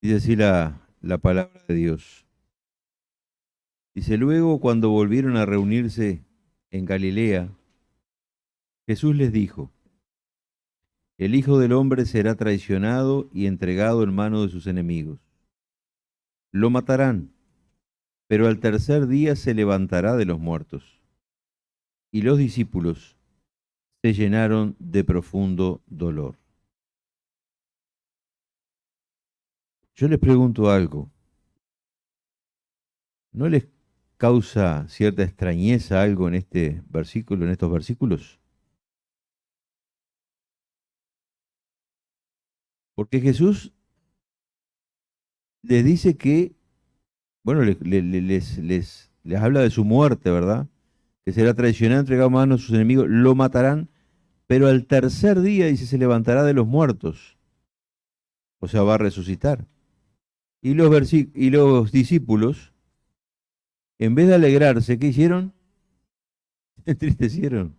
Dice así la palabra de Dios. Dice, luego cuando volvieron a reunirse en Galilea, Jesús les dijo, el Hijo del Hombre será traicionado y entregado en manos de sus enemigos. Lo matarán, pero al tercer día se levantará de los muertos. Y los discípulos se llenaron de profundo dolor. Yo les pregunto algo, ¿no les causa cierta extrañeza algo en este versículo, en estos versículos? Porque Jesús les dice que, bueno, les habla de su muerte, ¿verdad? Que será traicionado, entregado a manos de sus enemigos, lo matarán, pero al tercer día, dice, se levantará de los muertos, o sea, va a resucitar. Y los discípulos, en vez de alegrarse, ¿qué hicieron? Se entristecieron.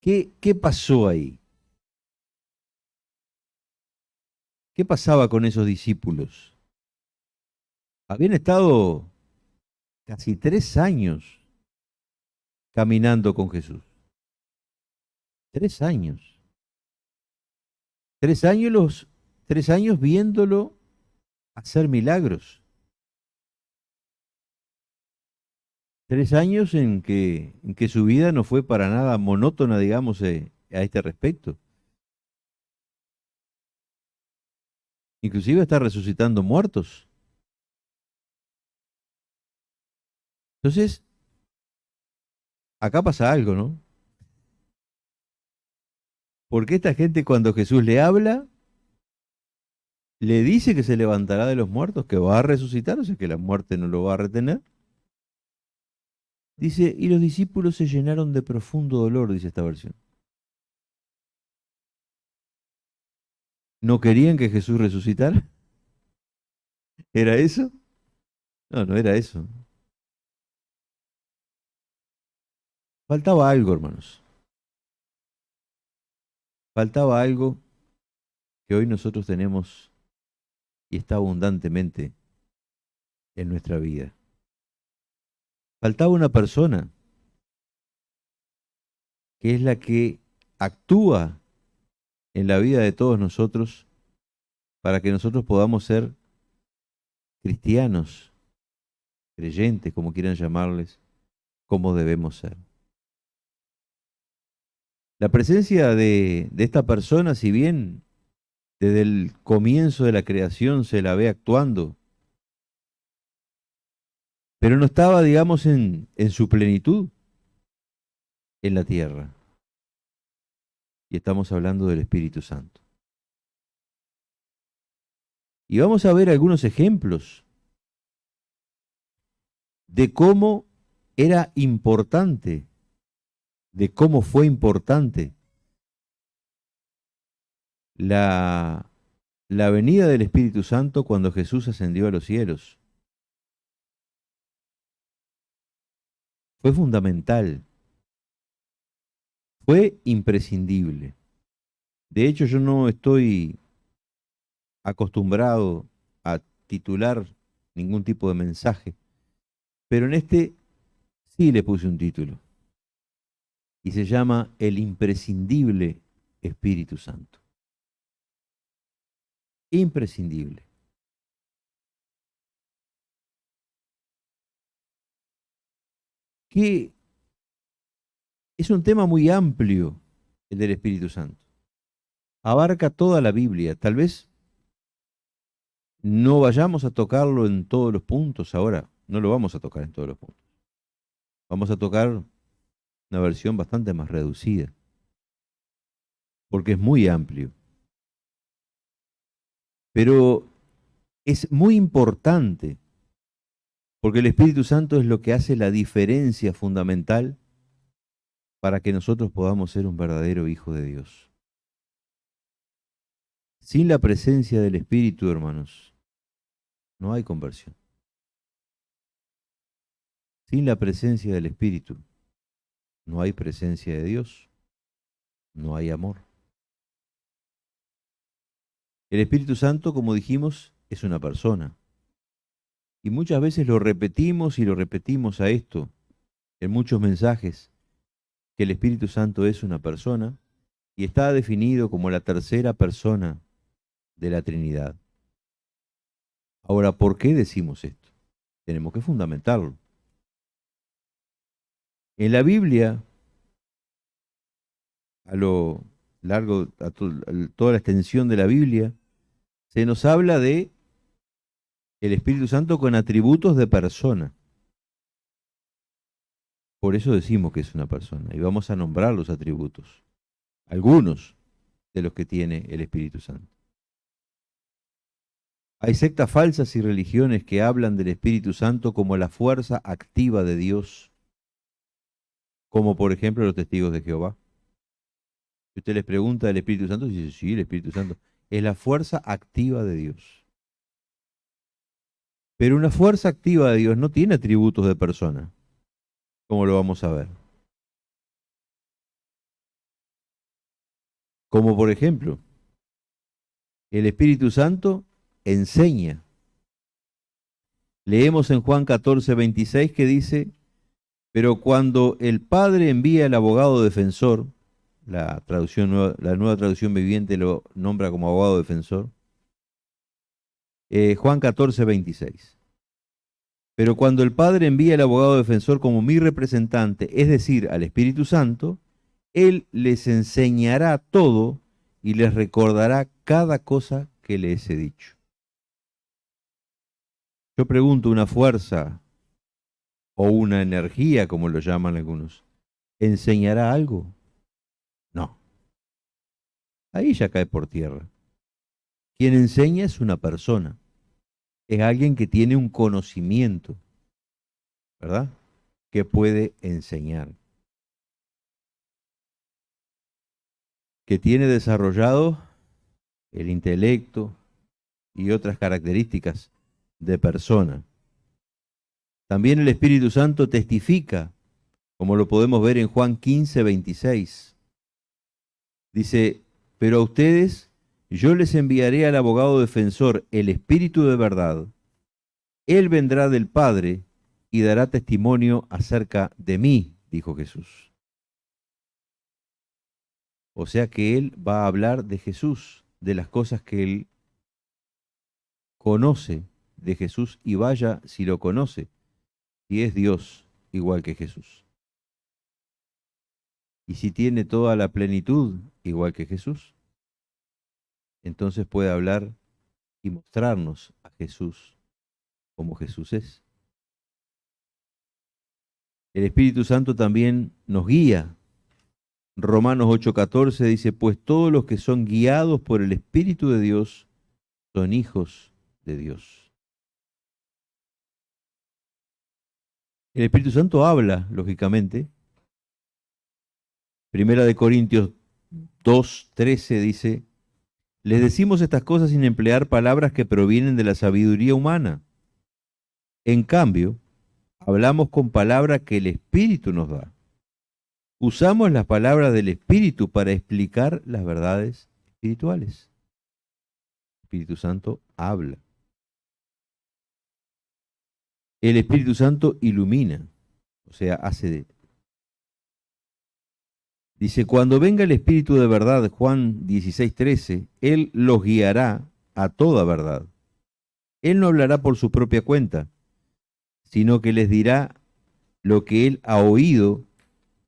¿Qué pasó ahí? ¿Qué pasaba con esos discípulos? Habían estado casi 3 años caminando con Jesús. 3 años. 3 años los 3 años viéndolo hacer milagros. 3 años en que su vida no fue para nada monótona, digamos, a este respecto. Inclusive está resucitando muertos. Entonces, acá pasa algo, ¿no? Porque esta gente cuando Jesús le habla, le dice que se levantará de los muertos, que va a resucitar, o sea que la muerte no lo va a retener. Dice, y los discípulos se llenaron de profundo dolor, dice esta versión. ¿No querían que Jesús resucitara? ¿Era eso? No, no era eso. Faltaba algo, hermanos. Faltaba algo que hoy nosotros tenemos y está abundantemente en nuestra vida. Faltaba una persona que es la que actúa en la vida de todos nosotros para que nosotros podamos ser cristianos, creyentes, como quieran llamarles, como debemos ser. La presencia de esta persona, si bien desde el comienzo de la creación se la ve actuando, pero no estaba, digamos, en su plenitud en la tierra. Y estamos hablando del Espíritu Santo. Y vamos a ver algunos ejemplos de cómo era importante, de cómo fue importante la, la venida del Espíritu Santo cuando Jesús ascendió a los cielos. Fue fundamental, fue imprescindible. De hecho, yo no estoy acostumbrado a titular ningún tipo de mensaje, pero en este sí le puse un título y se llama El imprescindible Espíritu Santo. Imprescindible. Que es un tema muy amplio el del Espíritu Santo. Abarca toda la Biblia. Tal vez no vayamos a tocarlo en todos los puntos ahora. No lo vamos a tocar en todos los puntos. Vamos a tocar una versión bastante más reducida, porque es muy amplio. Pero es muy importante, porque el Espíritu Santo es lo que hace la diferencia fundamental para que nosotros podamos ser un verdadero hijo de Dios. Sin la presencia del Espíritu, hermanos, no hay conversión. Sin la presencia del Espíritu, no hay presencia de Dios, no hay amor. El Espíritu Santo, como dijimos, es una persona. Y muchas veces lo repetimos y lo repetimos a esto en muchos mensajes, que el Espíritu Santo es una persona y está definido como la tercera persona de la Trinidad. Ahora, ¿por qué decimos esto? Tenemos que fundamentarlo. En la Biblia, a lo largo, toda la extensión de la Biblia, se nos habla de el Espíritu Santo con atributos de persona. Por eso decimos que es una persona y vamos a nombrar los atributos, algunos de los que tiene el Espíritu Santo. Hay sectas falsas y religiones que hablan del Espíritu Santo como la fuerza activa de Dios, como por ejemplo los testigos de Jehová. Si usted les pregunta del Espíritu Santo, dice, sí, el Espíritu Santo es la fuerza activa de Dios. Pero una fuerza activa de Dios no tiene atributos de persona, como lo vamos a ver. Como por ejemplo, el Espíritu Santo enseña. Leemos en Juan 14:26 que dice, pero cuando el Padre envía el abogado defensor, la nueva traducción viviente lo nombra como abogado defensor, Juan 14:26. Pero cuando el Padre envía el abogado defensor como mi representante, es decir, al Espíritu Santo, Él les enseñará todo y les recordará cada cosa que les he dicho. Yo pregunto, ¿una fuerza o una energía, como lo llaman algunos, enseñará algo? No, ahí ya cae por tierra. Quien enseña es una persona, es alguien que tiene un conocimiento, ¿verdad? Que puede enseñar, que tiene desarrollado el intelecto y otras características de persona. También el Espíritu Santo testifica, como lo podemos ver en Juan 15:26. Dice, pero a ustedes yo les enviaré al abogado defensor, el Espíritu de verdad. Él vendrá del Padre y dará testimonio acerca de mí, dijo Jesús. O sea que Él va a hablar de Jesús, de las cosas que Él conoce de Jesús y vaya si lo conoce, si es Dios igual que Jesús. Y si tiene toda la plenitud igual que Jesús, entonces puede hablar y mostrarnos a Jesús como Jesús es. El Espíritu Santo también nos guía. Romanos 8:14 dice, pues todos los que son guiados por el Espíritu de Dios son hijos de Dios. El Espíritu Santo habla, lógicamente. Primera de Corintios 2:13 dice, les decimos estas cosas sin emplear palabras que provienen de la sabiduría humana. En cambio, hablamos con palabras que el Espíritu nos da. Usamos las palabras del Espíritu para explicar las verdades espirituales. El Espíritu Santo habla. El Espíritu Santo ilumina, o sea, dice, cuando venga el Espíritu de verdad, Juan 16:13, Él los guiará a toda verdad. Él no hablará por su propia cuenta, sino que les dirá lo que Él ha oído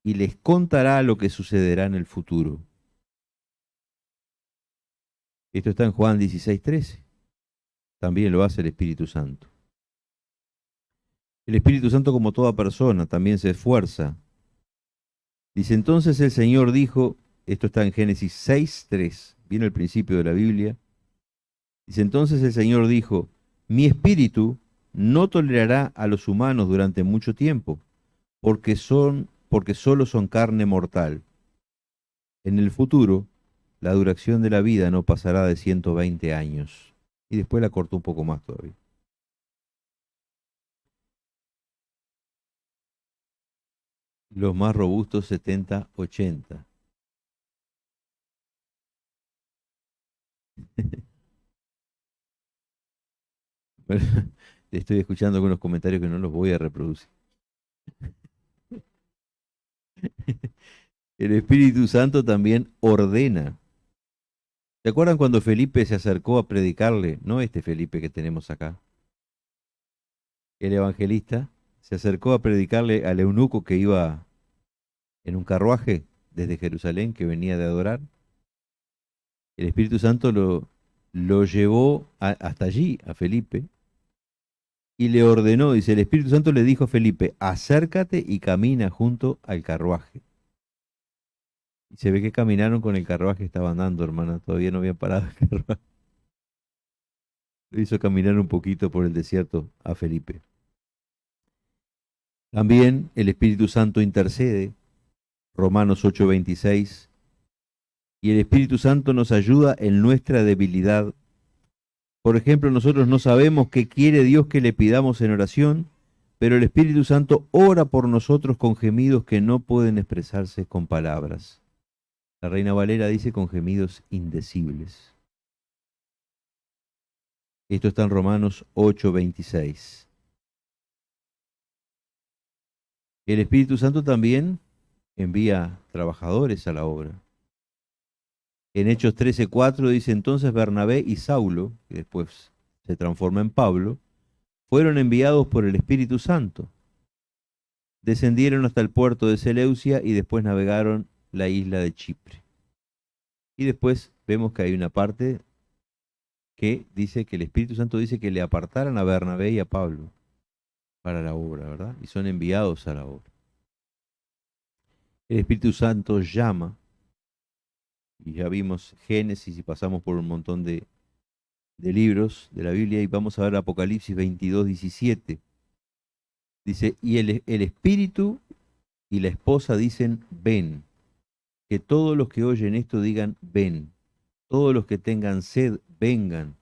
y les contará lo que sucederá en el futuro. Esto está en Juan 16:13. También lo hace el Espíritu Santo. El Espíritu Santo, como toda persona, también se esfuerza. Dice, entonces el Señor dijo, esto está en Génesis 6:3, viene el principio de la Biblia. Dice, entonces el Señor dijo, mi espíritu no tolerará a los humanos durante mucho tiempo, porque solo son carne mortal. En el futuro, la duración de la vida no pasará de 120 años. Y después la cortó un poco más todavía. Los más robustos 70, 80. Bueno, estoy escuchando algunos comentarios que no los voy a reproducir. El Espíritu Santo también ordena. ¿Se acuerdan cuando Felipe se acercó a predicarle? No este Felipe que tenemos acá, el evangelista, se acercó a predicarle al eunuco que iba en un carruaje desde Jerusalén, que venía de adorar. El Espíritu Santo lo llevó hasta allí, a Felipe, y le ordenó, dice, el Espíritu Santo le dijo a Felipe, acércate y camina junto al carruaje. Y se ve que caminaron con el carruaje que estaba andando, hermana, todavía no había parado el carruaje. Lo hizo caminar un poquito por el desierto a Felipe. También el Espíritu Santo intercede, Romanos 8:26, y el Espíritu Santo nos ayuda en nuestra debilidad. Por ejemplo, nosotros no sabemos qué quiere Dios que le pidamos en oración, pero el Espíritu Santo ora por nosotros con gemidos que no pueden expresarse con palabras. La Reina Valera dice con gemidos indecibles. Esto está en Romanos 8:26. El Espíritu Santo también envía trabajadores a la obra. En Hechos 13:4 dice entonces Bernabé y Saulo, que después se transforma en Pablo, fueron enviados por el Espíritu Santo. Descendieron hasta el puerto de Seleucia y después navegaron la isla de Chipre. Y después vemos que hay una parte que dice que el Espíritu Santo dice que le apartaran a Bernabé y a Pablo para la obra, ¿verdad? Y son enviados a la obra. El Espíritu Santo llama, y ya vimos Génesis y pasamos por un montón de libros de la Biblia y vamos a ver Apocalipsis 22:17. Dice, y el Espíritu y la esposa dicen, ven. Que todos los que oyen esto digan, ven. Todos los que tengan sed, vengan.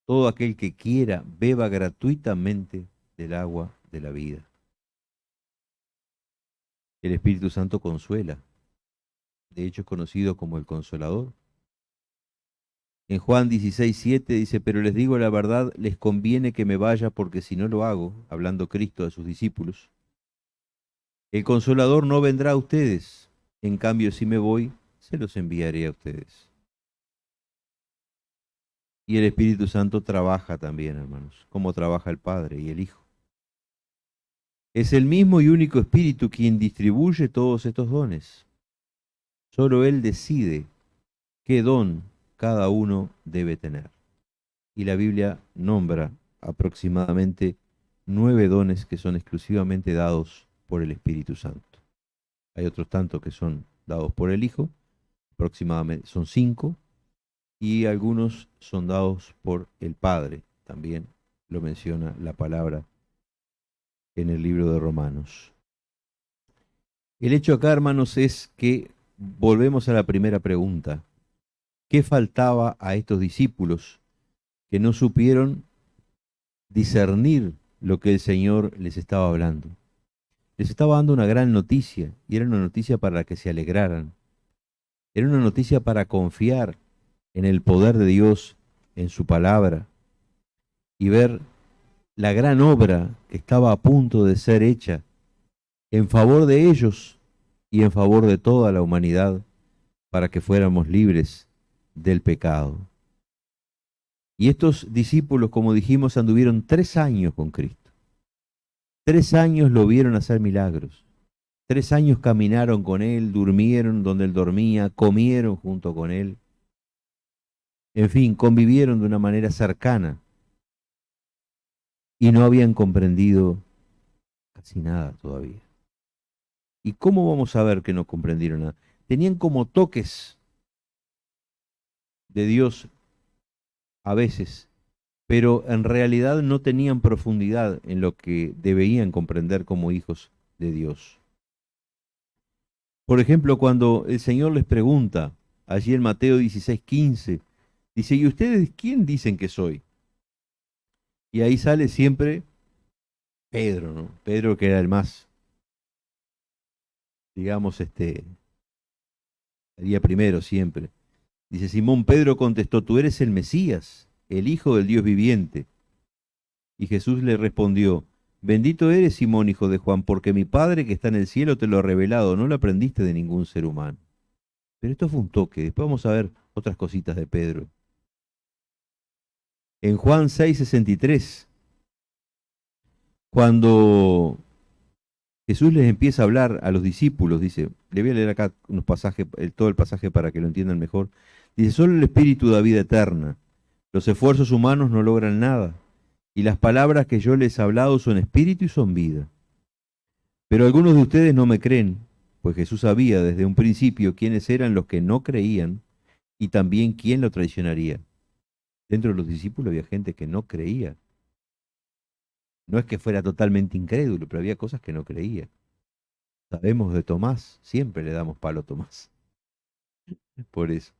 Todo aquel que quiera, beba gratuitamente del agua de la vida. El Espíritu Santo consuela. De hecho, es conocido como el Consolador. En Juan 16:7 dice, pero les digo la verdad, les conviene que me vaya porque si no lo hago, hablando Cristo a sus discípulos, el Consolador no vendrá a ustedes. En cambio, si me voy, se los enviaré a ustedes. Y el Espíritu Santo trabaja también, hermanos, como trabaja el Padre y el Hijo. Es el mismo y único Espíritu quien distribuye todos estos dones. Solo Él decide qué don cada uno debe tener. Y la Biblia nombra aproximadamente 9 dones que son exclusivamente dados por el Espíritu Santo. Hay otros tantos que son dados por el Hijo, aproximadamente son 5, y algunos son dados por el Padre, también lo menciona la palabra en el libro de Romanos. El hecho acá, hermanos, es que volvemos a la primera pregunta. ¿Qué faltaba a estos discípulos que no supieron discernir lo que el Señor les estaba hablando? Les estaba dando una gran noticia, y era una noticia para que se alegraran. Era una noticia para confiar en el poder de Dios, en su palabra, y ver la gran obra que estaba a punto de ser hecha en favor de ellos y en favor de toda la humanidad para que fuéramos libres del pecado. Y estos discípulos, como dijimos, anduvieron 3 años con Cristo. 3 años lo vieron hacer milagros. 3 años caminaron con Él, durmieron donde Él dormía, comieron junto con Él. En fin, convivieron de una manera cercana y no habían comprendido casi nada todavía. ¿Y cómo vamos a ver que no comprendieron nada? Tenían como toques de Dios a veces, pero en realidad no tenían profundidad en lo que debían comprender como hijos de Dios. Por ejemplo, cuando el Señor les pregunta, allí en Mateo 16:15, dice, ¿y ustedes quién dicen que soy? Y ahí sale siempre Pedro, ¿no? Pedro que era el más, digamos, el día primero siempre. Dice, Simón Pedro contestó, tú eres el Mesías, el Hijo del Dios viviente. Y Jesús le respondió, bendito eres, Simón, hijo de Juan, porque mi Padre que está en el cielo te lo ha revelado, no lo aprendiste de ningún ser humano. Pero esto fue un toque, después vamos a ver otras cositas de Pedro. En Juan 6:63, cuando Jesús les empieza a hablar a los discípulos, dice, le voy a leer acá unos pasajes, todo el pasaje para que lo entiendan mejor. Dice, solo el Espíritu da vida eterna. Los esfuerzos humanos no logran nada. Y las palabras que yo les he hablado son espíritu y son vida. Pero algunos de ustedes no me creen, pues Jesús sabía desde un principio quiénes eran los que no creían y también quién lo traicionaría. Dentro de los discípulos había gente que no creía. No es que fuera totalmente incrédulo, pero había cosas que no creía. Sabemos de Tomás, siempre le damos palo a Tomás. Por eso.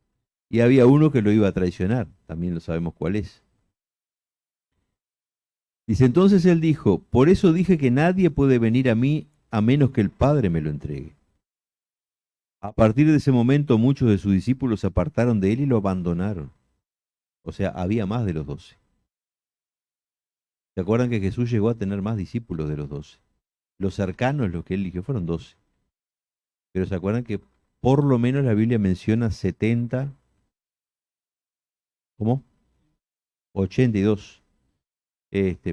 Y había uno que lo iba a traicionar, también lo sabemos cuál es. Dice, entonces él dijo, por eso dije que nadie puede venir a mí a menos que el Padre me lo entregue. A partir de ese momento muchos de sus discípulos se apartaron de él y lo abandonaron. O sea, había más de los 12. ¿Se acuerdan que Jesús llegó a tener más discípulos de los 12? Los cercanos, los que él eligió, fueron 12. Pero ¿se acuerdan que por lo menos la Biblia menciona 70? ¿Cómo? 82.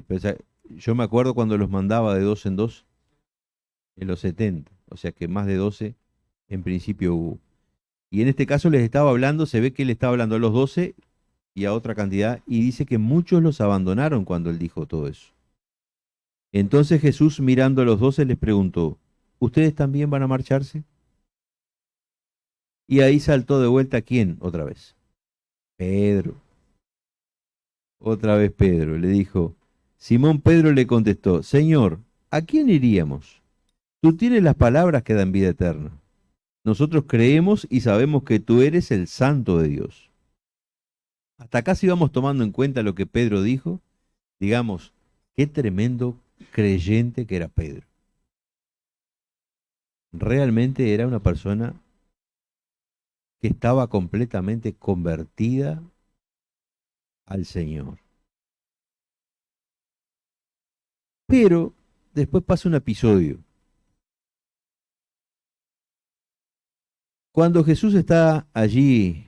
Pues, yo me acuerdo cuando los mandaba de dos en dos, en los 70. O sea que más de 12 en principio hubo. Y en este caso les estaba hablando, se ve que él estaba hablando a los 12 y a otra cantidad, y dice que muchos los abandonaron cuando él dijo todo eso. Entonces Jesús, mirando a los 12, les preguntó, ¿ustedes también van a marcharse? Y ahí saltó de vuelta, ¿quién? Otra vez. Pedro. Otra vez Pedro le dijo, Simón Pedro le contestó, Señor, ¿a quién iríamos? Tú tienes las palabras que dan vida eterna. Nosotros creemos y sabemos que tú eres el Santo de Dios. Hasta acá si vamos tomando en cuenta lo que Pedro dijo, digamos, qué tremendo creyente que era Pedro. Realmente era una persona que estaba completamente convertida al Señor. Pero después pasa un episodio. Cuando Jesús está allí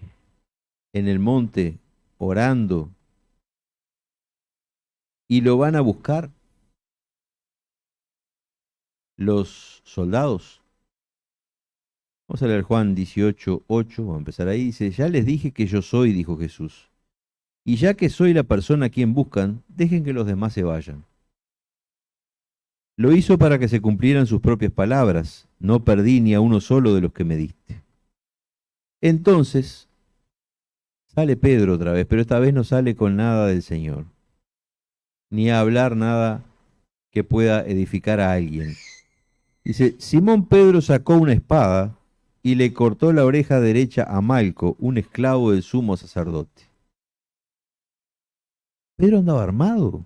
en el monte orando y lo van a buscar los soldados. Vamos a leer Juan 18:8, vamos a empezar ahí. Dice, ya les dije que yo soy, dijo Jesús. Y ya que soy la persona a quien buscan, dejen que los demás se vayan. Lo hizo para que se cumplieran sus propias palabras. No perdí ni a uno solo de los que me diste. Entonces, sale Pedro otra vez, pero esta vez no sale con nada del Señor, ni a hablar nada que pueda edificar a alguien. Dice, Simón Pedro sacó una espada y le cortó la oreja derecha a Malco, un esclavo del sumo sacerdote. Pedro andaba armado.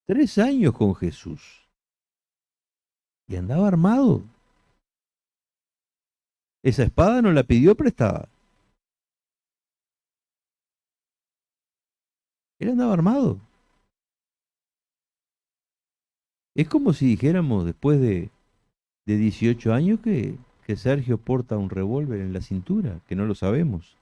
3 años con Jesús. Y andaba armado. Esa espada no la pidió prestada. Él andaba armado. Es como si dijéramos después de 18 años que Sergio porta un revólver en la cintura, que no lo sabemos.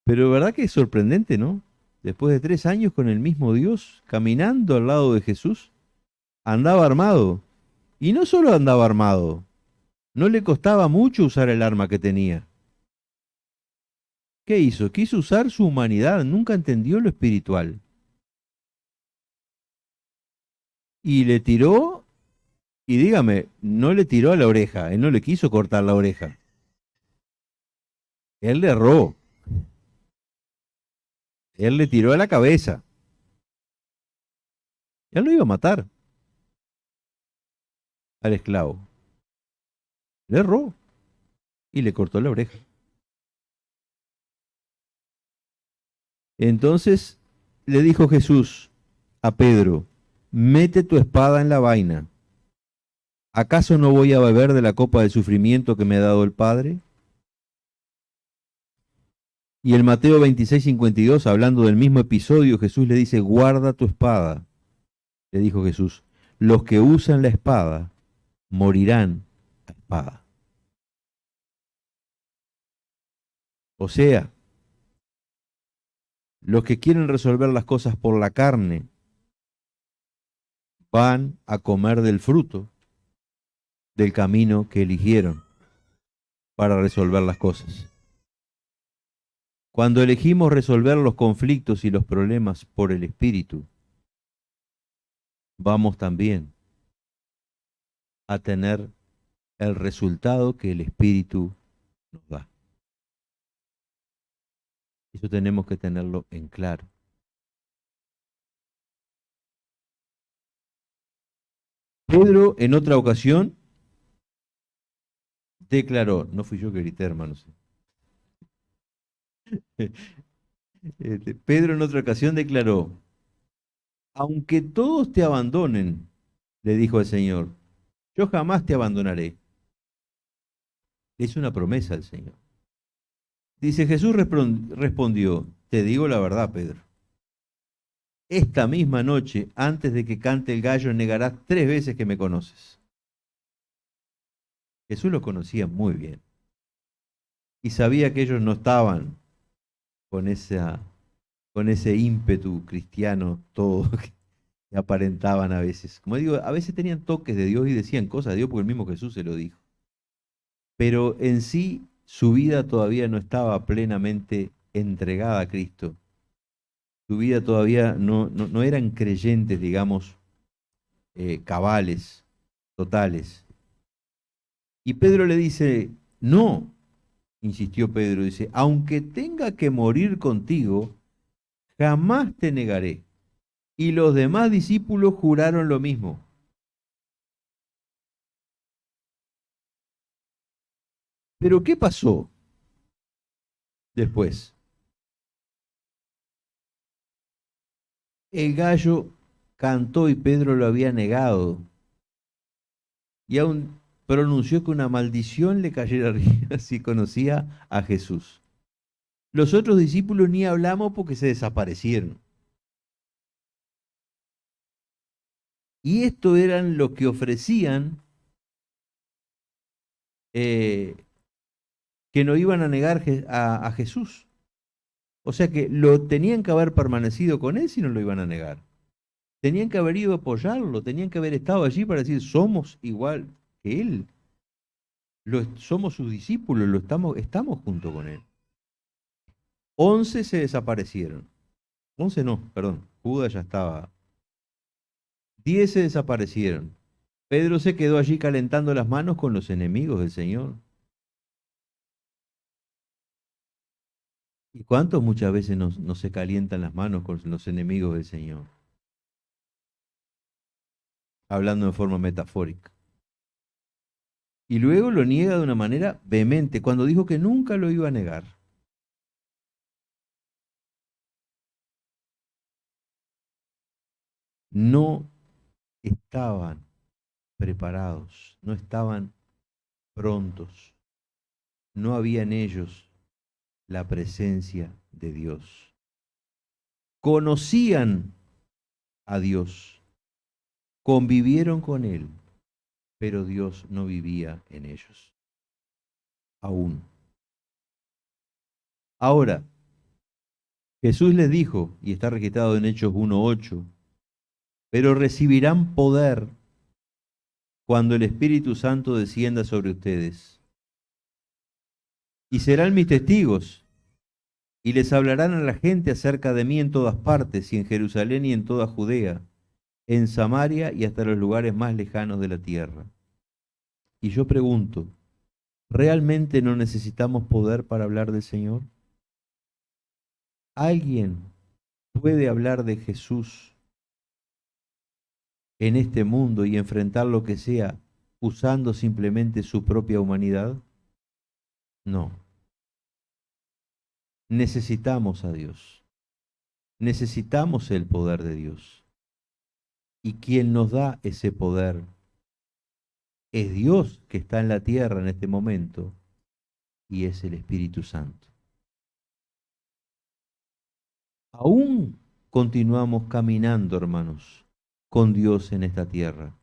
Pero verdad que es sorprendente, ¿no? Después de 3 años con el mismo Dios, caminando al lado de Jesús, andaba armado. Y no solo andaba armado, no le costaba mucho usar el arma que tenía. ¿Qué hizo? Quiso usar su humanidad, nunca entendió lo espiritual. Y le tiró, y dígame, no le tiró a la oreja, él no le quiso cortar la oreja. Él le erró, él le tiró a la cabeza. Él lo iba a matar al esclavo. Le erró y le cortó la oreja. Entonces le dijo Jesús a Pedro, mete tu espada en la vaina. ¿Acaso no voy a beber de la copa del sufrimiento que me ha dado el Padre? Y en Mateo 26:52, hablando del mismo episodio, Jesús le dice, guarda tu espada. Le dijo Jesús, los que usan la espada morirán a espada. O sea, los que quieren resolver las cosas por la carne van a comer del fruto del camino que eligieron para resolver las cosas. Cuando elegimos resolver los conflictos y los problemas por el Espíritu, vamos también a tener el resultado que el Espíritu nos da. Eso tenemos que tenerlo en claro. Pedro en otra ocasión declaró, no fui yo que grité, hermanos. Pedro en otra ocasión declaró, aunque todos te abandonen, le dijo el Señor, yo jamás te abandonaré. Es una promesa del Señor. Dice, Jesús respondió, te digo la verdad, Pedro. Esta misma noche, antes de que cante el gallo, negarás 3 veces que me conoces. Jesús los conocía muy bien y sabía que ellos no estaban con con ese ímpetu cristiano todo que aparentaban a veces. Como digo, a veces tenían toques de Dios y decían cosas de Dios porque el mismo Jesús se lo dijo. Pero en sí su vida todavía no estaba plenamente entregada a Cristo. Su vida todavía no eran creyentes, digamos, cabales, totales. Y Pedro le dice, no, insistió Pedro, dice, aunque tenga que morir contigo, jamás te negaré. Y los demás discípulos juraron lo mismo. Pero ¿qué pasó después? El gallo cantó y Pedro lo había negado. Y aún pronunció que una maldición le cayera arriba si conocía a Jesús. Los otros discípulos ni hablamos porque se desaparecieron. Y esto eran los que ofrecían eh, que no iban a negar a Jesús. O sea que lo tenían que haber permanecido con él si no lo iban a negar. Tenían que haber ido a apoyarlo, tenían que haber estado allí para decir, somos igual que él. Somos sus discípulos, estamos junto con él. 11 se desaparecieron. 11 no, perdón, Judas ya estaba. 10 se desaparecieron. Pedro se quedó allí calentando las manos con los enemigos del Señor. ¿Y cuántos muchas veces no se calientan las manos con los enemigos del Señor? Hablando en forma metafórica. Y luego lo niega de una manera vehemente, cuando dijo que nunca lo iba a negar. No estaban preparados, no estaban prontos, no había en ellos la presencia de Dios. Conocían a Dios, convivieron con Él, pero Dios no vivía en ellos, aún. Ahora, Jesús les dijo, y está registrado en Hechos 1:8, pero recibirán poder cuando el Espíritu Santo descienda sobre ustedes. Y serán mis testigos, y les hablarán a la gente acerca de mí en todas partes, y en Jerusalén y en toda Judea, en Samaria y hasta los lugares más lejanos de la tierra. Y yo pregunto, ¿realmente no necesitamos poder para hablar del Señor? ¿Alguien puede hablar de Jesús en este mundo y enfrentar lo que sea usando simplemente su propia humanidad? No. Necesitamos a Dios. Necesitamos el poder de Dios. Y quien nos da ese poder es Dios que está en la tierra en este momento y es el Espíritu Santo. Aún continuamos caminando, hermanos, con Dios en esta tierra.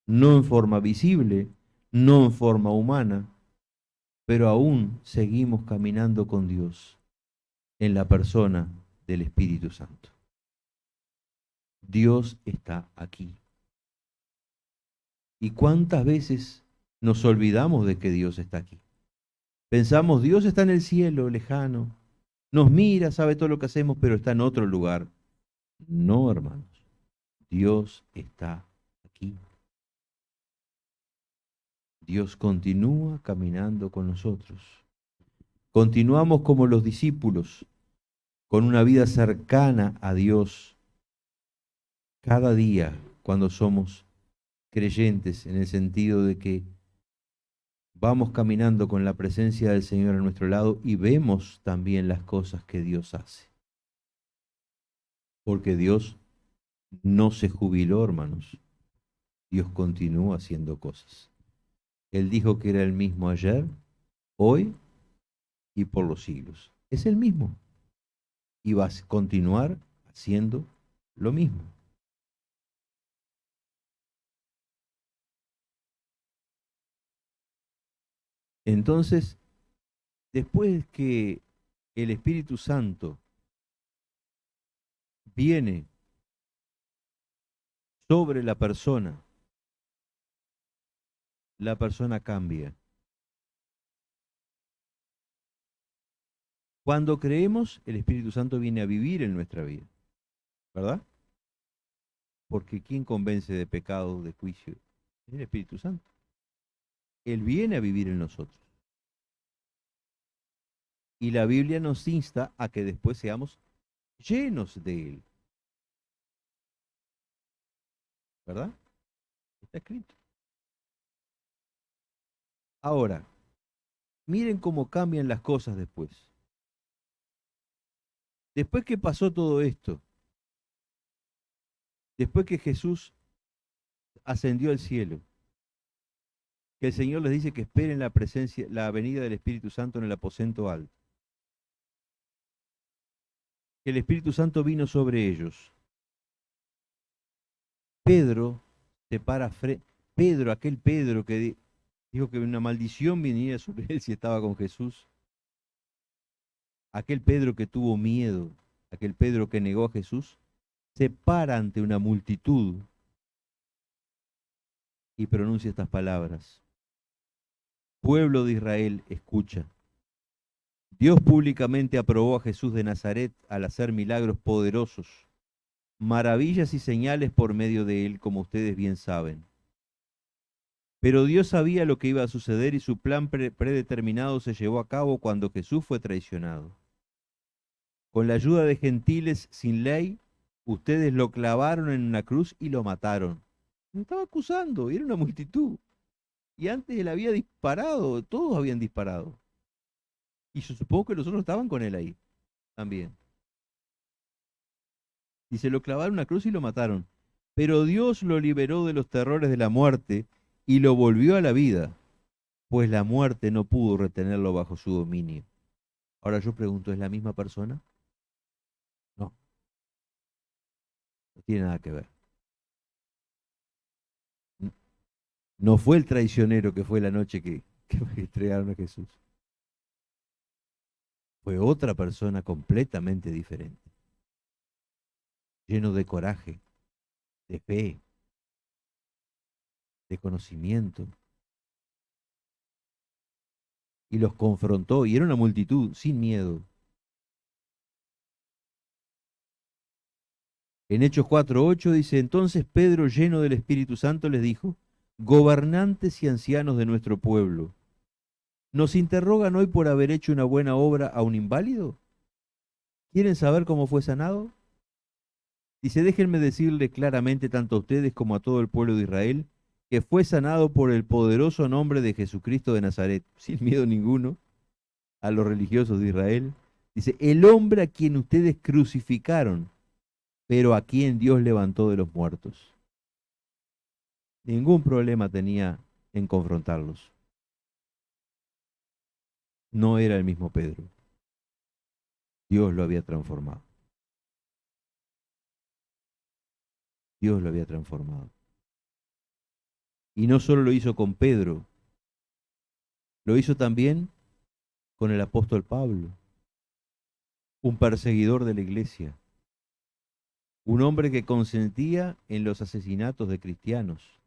No en forma visible, no en forma humana, pero aún seguimos caminando con Dios en la persona del Espíritu Santo. Dios está aquí. ¿Y cuántas veces nos olvidamos de que Dios está aquí? Pensamos, Dios está en el cielo, lejano, nos mira, sabe todo lo que hacemos, pero está en otro lugar. No, hermanos, Dios está aquí. Dios continúa caminando con nosotros. Continuamos como los discípulos, con una vida cercana a Dios cada día cuando somos creyentes, en el sentido de que vamos caminando con la presencia del Señor a nuestro lado y vemos también las cosas que Dios hace. Porque Dios no se jubiló, hermanos. Dios continúa haciendo cosas. Él dijo que era el mismo ayer, hoy y por los siglos. Es el mismo. Y va a continuar haciendo lo mismo. Entonces, después que el Espíritu Santo viene sobre la persona cambia. Cuando creemos, el Espíritu Santo viene a vivir en nuestra vida, ¿verdad? Porque ¿quién convence de pecado, de juicio? Es el Espíritu Santo. Él viene a vivir en nosotros. Y la Biblia nos insta a que después seamos llenos de Él, ¿verdad? Está escrito. Ahora, miren cómo cambian las cosas después. Después que pasó todo esto, después que Jesús ascendió al cielo, que el Señor les dice que esperen la presencia, la venida del Espíritu Santo en el aposento alto, que el Espíritu Santo vino sobre ellos. Pedro se para Pedro, aquel Pedro que dijo que una maldición viniera sobre él si estaba con Jesús, aquel Pedro que tuvo miedo, aquel Pedro que negó a Jesús, se para ante una multitud y pronuncia estas palabras. Pueblo de Israel, escucha. Dios públicamente aprobó a Jesús de Nazaret al hacer milagros poderosos, maravillas y señales por medio de él, como ustedes bien saben. Pero Dios sabía lo que iba a suceder y su plan predeterminado se llevó a cabo cuando Jesús fue traicionado. Con la ayuda de gentiles sin ley, ustedes lo clavaron en una cruz y lo mataron. Me estaba acusando, y era una multitud. Y antes él había disparado, todos habían disparado. Y yo supongo que los otros estaban con él ahí también. Y se lo clavaron en una cruz y lo mataron. Pero Dios lo liberó de los terrores de la muerte y lo volvió a la vida, pues la muerte no pudo retenerlo bajo su dominio. Ahora yo pregunto, ¿es la misma persona? No, no tiene nada que ver. No fue el traicionero que fue la noche que entregaron a Jesús. Fue otra persona completamente diferente, lleno de coraje, de fe, de conocimiento. Y los confrontó, y era una multitud, sin miedo. En Hechos 4:8 dice, entonces Pedro, lleno del Espíritu Santo, les dijo, gobernantes y ancianos de nuestro pueblo, ¿nos interrogan hoy por haber hecho una buena obra a un inválido? ¿Quieren saber cómo fue sanado? Dice, déjenme decirle claramente tanto a ustedes como a todo el pueblo de Israel, que fue sanado por el poderoso nombre de Jesucristo de Nazaret, sin miedo ninguno, a los religiosos de Israel. Dice, el hombre a quien ustedes crucificaron, pero a quien Dios levantó de los muertos. Ningún problema tenía en confrontarlos. No era el mismo Pedro. Dios lo había transformado. Dios lo había transformado. Y no solo lo hizo con Pedro, lo hizo también con el apóstol Pablo, un perseguidor de la iglesia, un hombre que consentía en los asesinatos de cristianos.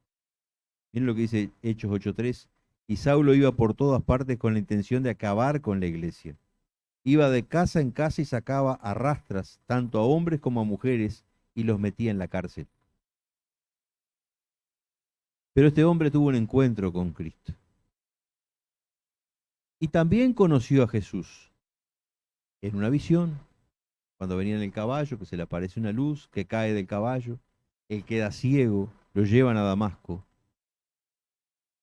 Miren lo que dice Hechos 8:3. Y Saulo iba por todas partes con la intención de acabar con la iglesia. Iba de casa en casa y sacaba a rastras tanto a hombres como a mujeres y los metía en la cárcel. Pero este hombre tuvo un encuentro con Cristo. Y también conoció a Jesús en una visión, cuando venía en el caballo, que se le aparece una luz, que cae del caballo, él queda ciego, lo llevan a Damasco.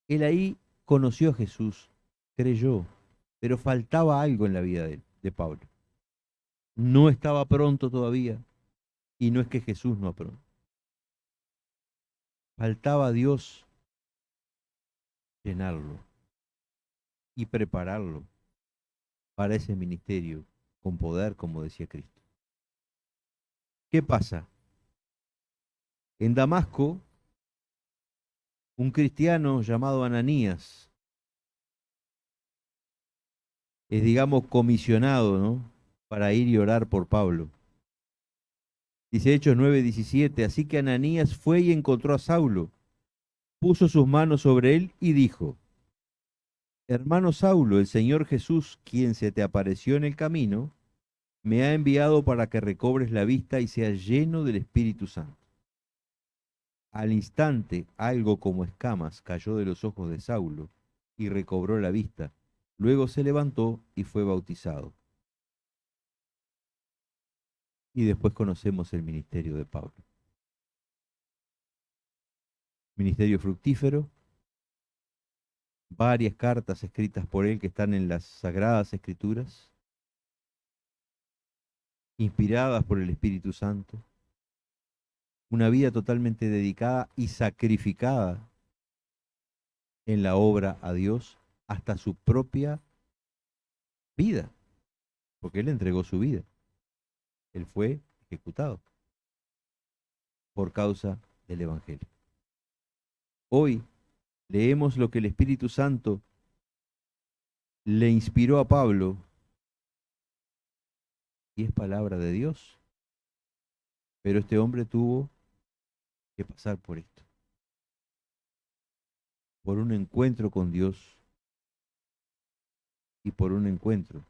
Él ahí conoció a Jesús, creyó, pero faltaba algo en la vida de Pablo. No estaba pronto todavía, y no es que Jesús no pronto. Faltaba a Dios llenarlo y prepararlo para ese ministerio con poder, como decía Cristo. ¿Qué pasa? En Damasco, un cristiano llamado Ananías es, digamos, comisionado, ¿no?, para ir y orar por Pablo. Dice Hechos 9:17, así que Ananías fue y encontró a Saulo, puso sus manos sobre él y dijo, hermano Saulo, el Señor Jesús, quien se te apareció en el camino, me ha enviado para que recobres la vista y seas lleno del Espíritu Santo. Al instante, algo como escamas cayó de los ojos de Saulo y recobró la vista. Luego se levantó y fue bautizado. Y después conocemos el ministerio de Pablo. Ministerio fructífero, varias cartas escritas por él que están en las Sagradas Escrituras, inspiradas por el Espíritu Santo, una vida totalmente dedicada y sacrificada en la obra a Dios hasta su propia vida, porque él entregó su vida. Él fue ejecutado por causa del Evangelio. Hoy leemos lo que el Espíritu Santo le inspiró a Pablo y es palabra de Dios. Pero este hombre tuvo que pasar por esto, por un encuentro con Dios y por un encuentro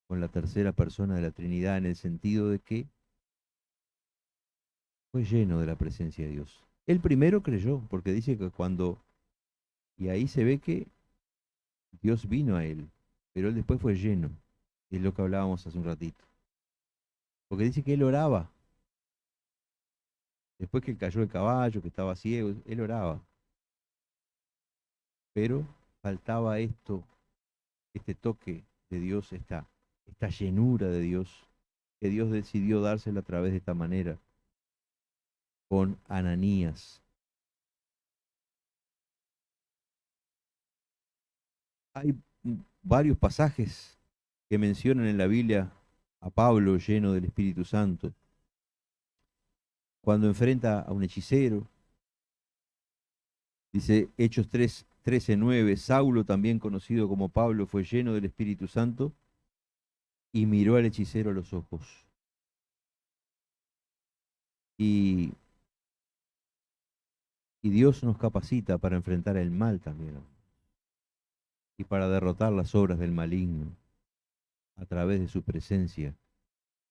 con la tercera persona de la Trinidad, en el sentido de que fue lleno de la presencia de Dios. Él primero creyó, porque dice que cuando, y ahí se ve que Dios vino a él, pero él después fue lleno, y es lo que hablábamos hace un ratito. Porque dice que él oraba, después que cayó el caballo, que estaba ciego, él oraba, pero faltaba esto, este toque de Dios, esta llenura de Dios, que Dios decidió dársela a través de esta manera, con Ananías. Hay varios pasajes que mencionan en la Biblia a Pablo lleno del Espíritu Santo, cuando enfrenta a un hechicero. Dice Hechos 13:9, Saulo, también conocido como Pablo, fue lleno del Espíritu Santo y miró al hechicero a los ojos. Y, y Dios nos capacita para enfrentar el mal también, ¿no?, y para derrotar las obras del maligno a través de su presencia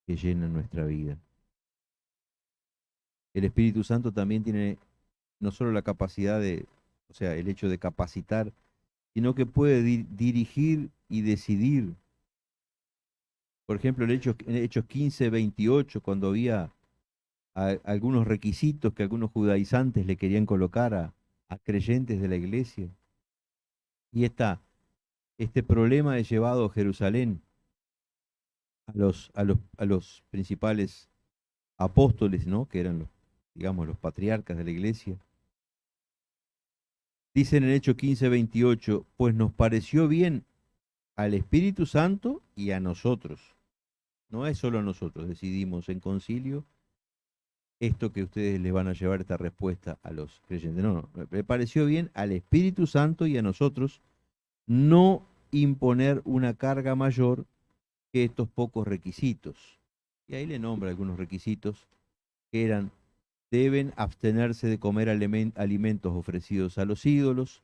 que llena nuestra vida. El Espíritu Santo también tiene no solo la capacidad de, o sea, el hecho de capacitar, sino que puede dirigir y decidir. Por ejemplo, en Hechos 15:28, cuando había algunos requisitos que algunos judaizantes le querían colocar a creyentes de la iglesia. Y este problema es llevado a Jerusalén, a los principales apóstoles, ¿no?, que eran digamos, los patriarcas de la iglesia. Dicen en Hechos 15:28, pues nos pareció bien al Espíritu Santo y a nosotros. No es solo a nosotros, decidimos en concilio, esto que ustedes les van a llevar esta respuesta a los creyentes. No, no, me pareció bien al Espíritu Santo y a nosotros no imponer una carga mayor que estos pocos requisitos. Y ahí le nombra algunos requisitos que eran: deben abstenerse de comer alimentos ofrecidos a los ídolos,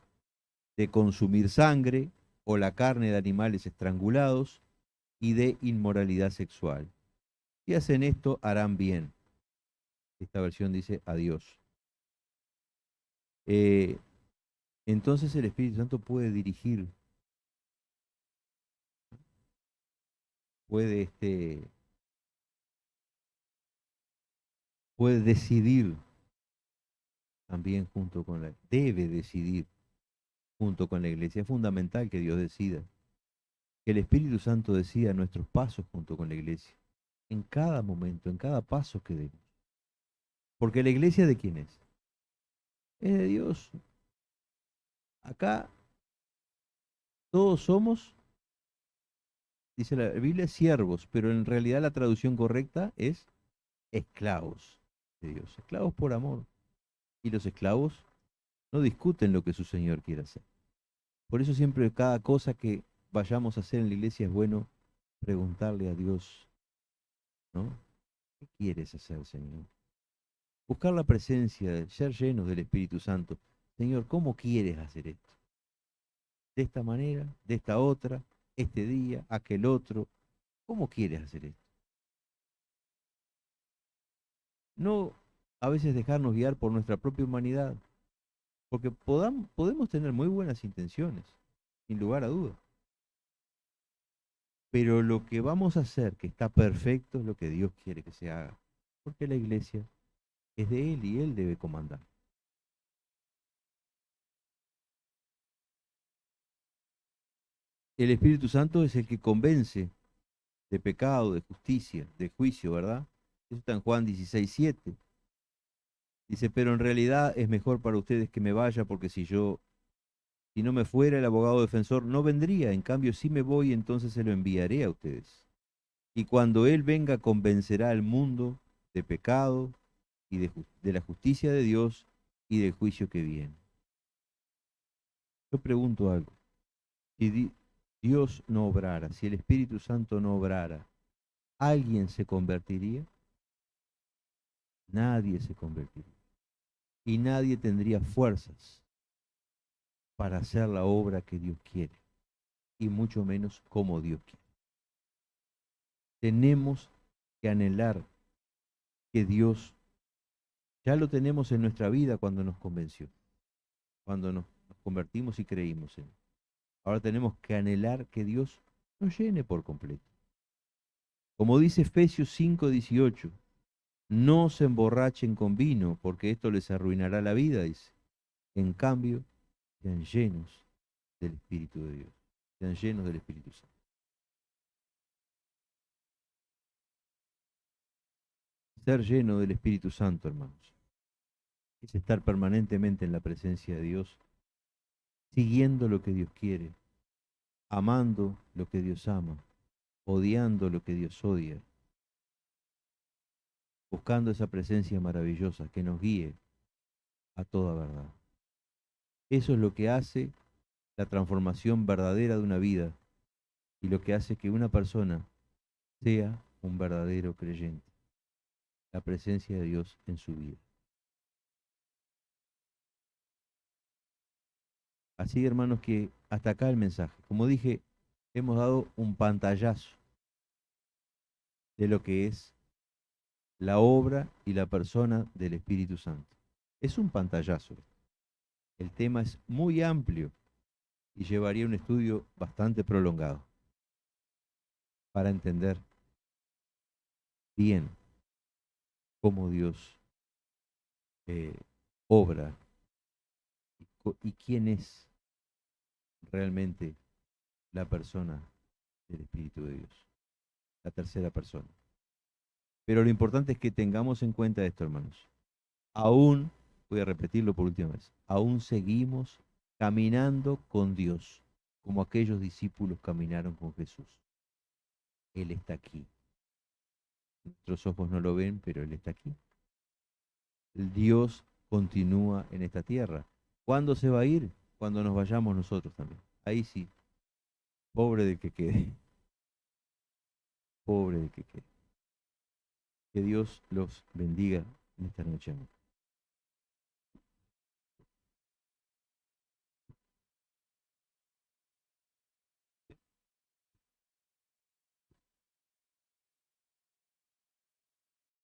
de consumir sangre o la carne de animales estrangulados y de inmoralidad sexual. Si hacen esto, harán bien. Esta versión dice a Dios. Eh, entonces el Espíritu Santo puede dirigir, puede, puede decidir también junto con debe decidir junto con la iglesia. Es fundamental que Dios decida, que el Espíritu Santo decida nuestros pasos junto con la iglesia, en cada momento, en cada paso que demos. Porque la iglesia, ¿de quién es? Es de Dios. Acá todos somos, dice la Biblia, siervos, pero en realidad la traducción correcta es esclavos de Dios, esclavos por amor. Y los esclavos no discuten lo que su Señor quiere hacer. Por eso siempre cada cosa que vayamos a hacer en la iglesia es bueno preguntarle a Dios, ¿no? ¿Qué quieres hacer, Señor? Buscar la presencia, ser llenos del Espíritu Santo. Señor, ¿cómo quieres hacer esto? ¿De esta manera? ¿De esta otra? ¿Este día? ¿Aquel otro? ¿Cómo quieres hacer esto? No a veces dejarnos guiar por nuestra propia humanidad, porque podemos tener muy buenas intenciones, sin lugar a dudas. Pero lo que vamos a hacer, que está perfecto, es lo que Dios quiere que se haga. Porque la iglesia es de Él y Él debe comandar. El Espíritu Santo es el que convence de pecado, de justicia, de juicio, ¿verdad? Eso está en Juan 16:7. Dice, pero en realidad es mejor para ustedes que me vaya, porque si no me fuera, el abogado defensor no vendría. En cambio, si me voy, entonces se lo enviaré a ustedes. Y cuando Él venga, convencerá al mundo de pecado y de la justicia de Dios y del juicio que viene. Yo pregunto algo. Si Dios no obrara, si el Espíritu Santo no obrara, ¿alguien se convertiría? Nadie se convertiría. Y nadie tendría fuerzas para hacer la obra que Dios quiere, y mucho menos como Dios quiere. Tenemos que anhelar que Dios, ya lo tenemos en nuestra vida cuando nos convenció, cuando nos convertimos y creímos en Él. Ahora tenemos que anhelar que Dios nos llene por completo. Como dice Efesios 5:18, no se emborrachen con vino, porque esto les arruinará la vida, dice. En cambio, sean llenos del Espíritu de Dios, sean llenos del Espíritu Santo. Ser lleno del Espíritu Santo, hermanos, es estar permanentemente en la presencia de Dios, siguiendo lo que Dios quiere, amando lo que Dios ama, odiando lo que Dios odia, buscando esa presencia maravillosa que nos guíe a toda verdad. Eso es lo que hace la transformación verdadera de una vida y lo que hace que una persona sea un verdadero creyente, la presencia de Dios en su vida. Así, hermanos, que hasta acá el mensaje. Como dije, hemos dado un pantallazo de lo que es la obra y la persona del Espíritu Santo. Es un pantallazo. El tema es muy amplio y llevaría un estudio bastante prolongado para entender bien cómo Dios eh, obra y quién es realmente la persona del Espíritu de Dios, la tercera persona. Pero lo importante es que tengamos en cuenta esto, hermanos. Aún, voy a repetirlo por última vez, aún seguimos caminando con Dios, como aquellos discípulos caminaron con Jesús. Él está aquí. Nuestros ojos no lo ven, pero Él está aquí. Dios continúa en esta tierra. ¿Cuándo se va a ir? Cuando nos vayamos nosotros también. Ahí sí, pobre del que quede, pobre del que quede. Que Dios los bendiga en esta noche.